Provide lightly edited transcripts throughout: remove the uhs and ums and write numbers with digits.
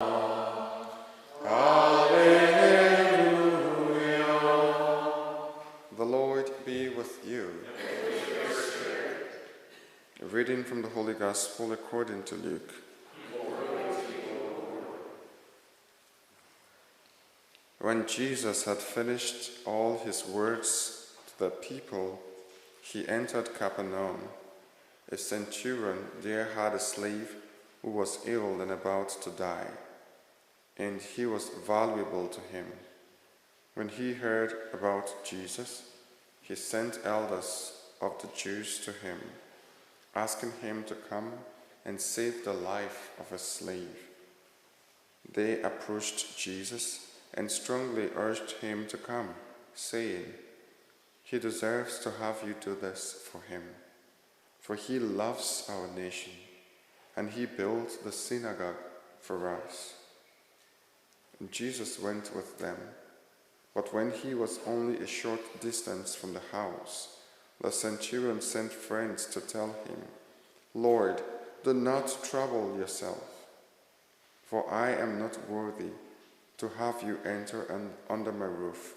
The Lord be with you. A reading from the Holy Gospel according to Luke. When Jesus had finished all his words to the people, he entered Capernaum. A centurion there had a slave who was ill and about to die, and he was valuable to him. When he heard about Jesus, he sent elders of the Jews to him, asking him to come and save the life of his slave. They approached Jesus and strongly urged him to come, saying, "He deserves to have you do this for him, for he loves our nation, and he built the synagogue for us." And Jesus went with them, but when he was only a short distance from the house, the centurion sent friends to tell him, "Lord, do not trouble yourself, for I am not worthy to have you enter under my roof.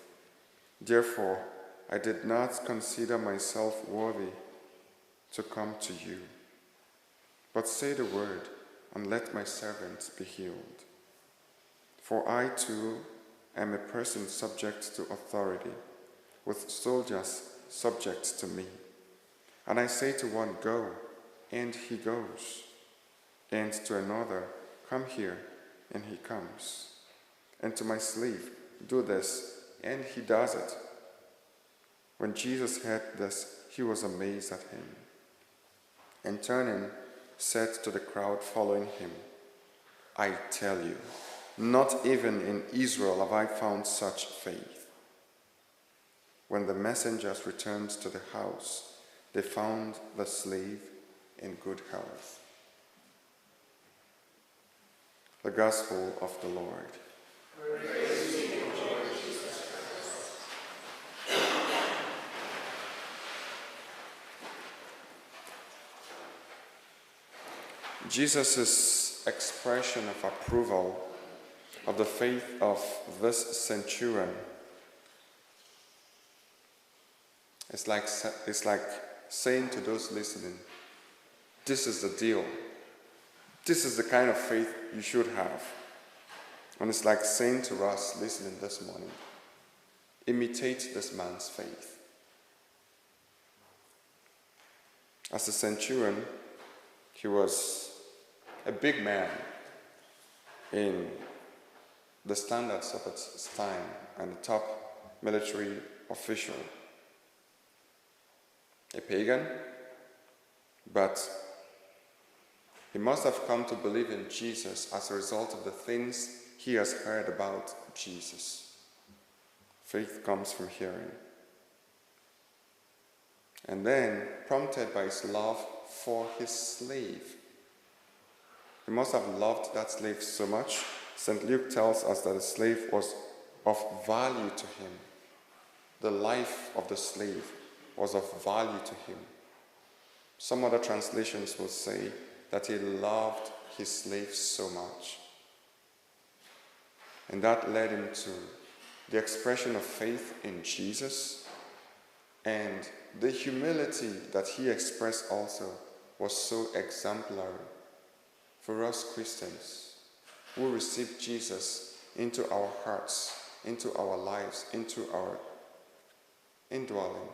Therefore, I did not consider myself worthy to come to you. But say the word, and let my servant be healed. For I too am a person subject to authority, with soldiers subject to me. And I say to one, 'Go,' and he goes, and to another, 'Come here,' and he comes, and to my slave, 'Do this,' and he does it." When Jesus heard this, he was amazed at him, and turning, said to the crowd following him, "I tell you, not even in Israel have I found such faith." When the messengers returned to the house, they found the slave in good health. The Gospel of the Lord. Praise to you, Lord Jesus Christ. Jesus' expression of approval of the faith of this centurion is like saying to those listening, "This is the deal. This is the kind of faith you should have." And it's like saying to us listening this morning, imitate this man's faith. As a centurion, he was a big man in the standards of its time and a top military official. A pagan, but he must have come to believe in Jesus as a result of the things he has heard about Jesus. Faith comes from hearing. And then, prompted by his love for his slave, he must have loved that slave so much. St. Luke tells us that the slave was of value to him. The life of the slave was of value to him. Some other translations will say that he loved his slave so much. And that led him to the expression of faith in Jesus, and the humility that he expressed also was so exemplary for us Christians who receive Jesus into our hearts, into our lives, into our indwelling.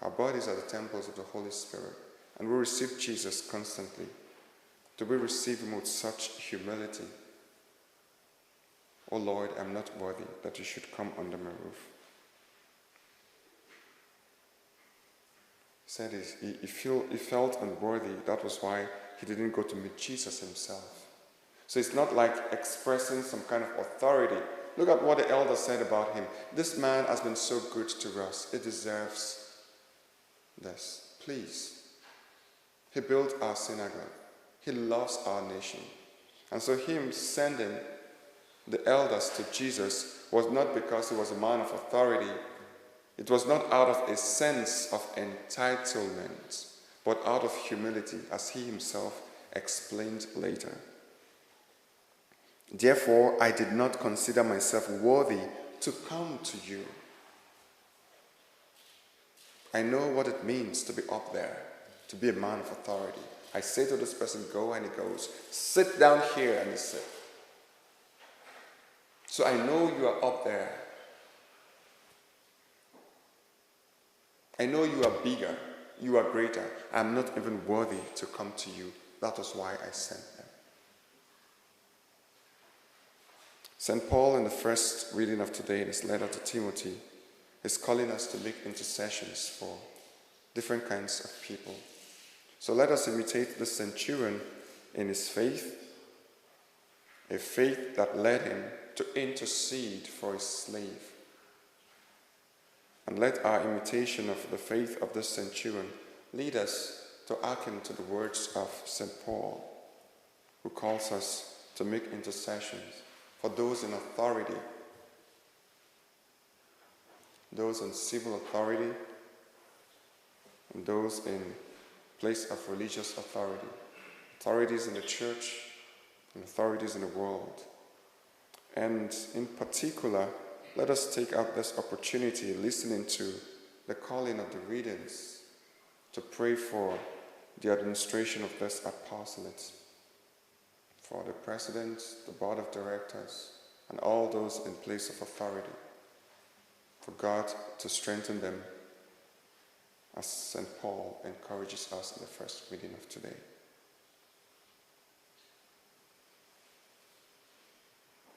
Our bodies are the temples of the Holy Spirit, and we receive Jesus constantly. Do we receive him with such humility? "Oh Lord, I'm not worthy that you should come under my roof." He said he felt unworthy. That was why he didn't go to meet Jesus himself. So it's not like expressing some kind of authority. Look at what the elder said about him. "This man has been so good to us. He deserves this. Please." He built our synagogue. He loves our nation. And so him sending the elders to Jesus was not because he was a man of authority. It was not out of a sense of entitlement, but out of humility, as he himself explained later. Therefore, I did not consider myself worthy to come to you. I know what it means to be up there, to be a man of authority. I say to this person, go, and he goes. Sit down here, and he sits. So I know you are up there. I know you are bigger, you are greater. I'm not even worthy to come to you. That was why I sent them. St. Paul, in the first reading of today in his letter to Timothy, is calling us to make intercessions for different kinds of people. So let us imitate the centurion in his faith, a faith that led him to intercede for his slave. And let our imitation of the faith of this centurion lead us to hearken to the words of St. Paul, who calls us to make intercessions for those in authority, those in civil authority, and those in place of religious authority, authorities in the church and authorities in the world. And in particular, let us take out this opportunity, listening to the calling of the readings, to pray for the administration of this apostolate, for the president, the board of directors, and all those in place of authority, for God to strengthen them, as St. Paul encourages us in the first reading of today.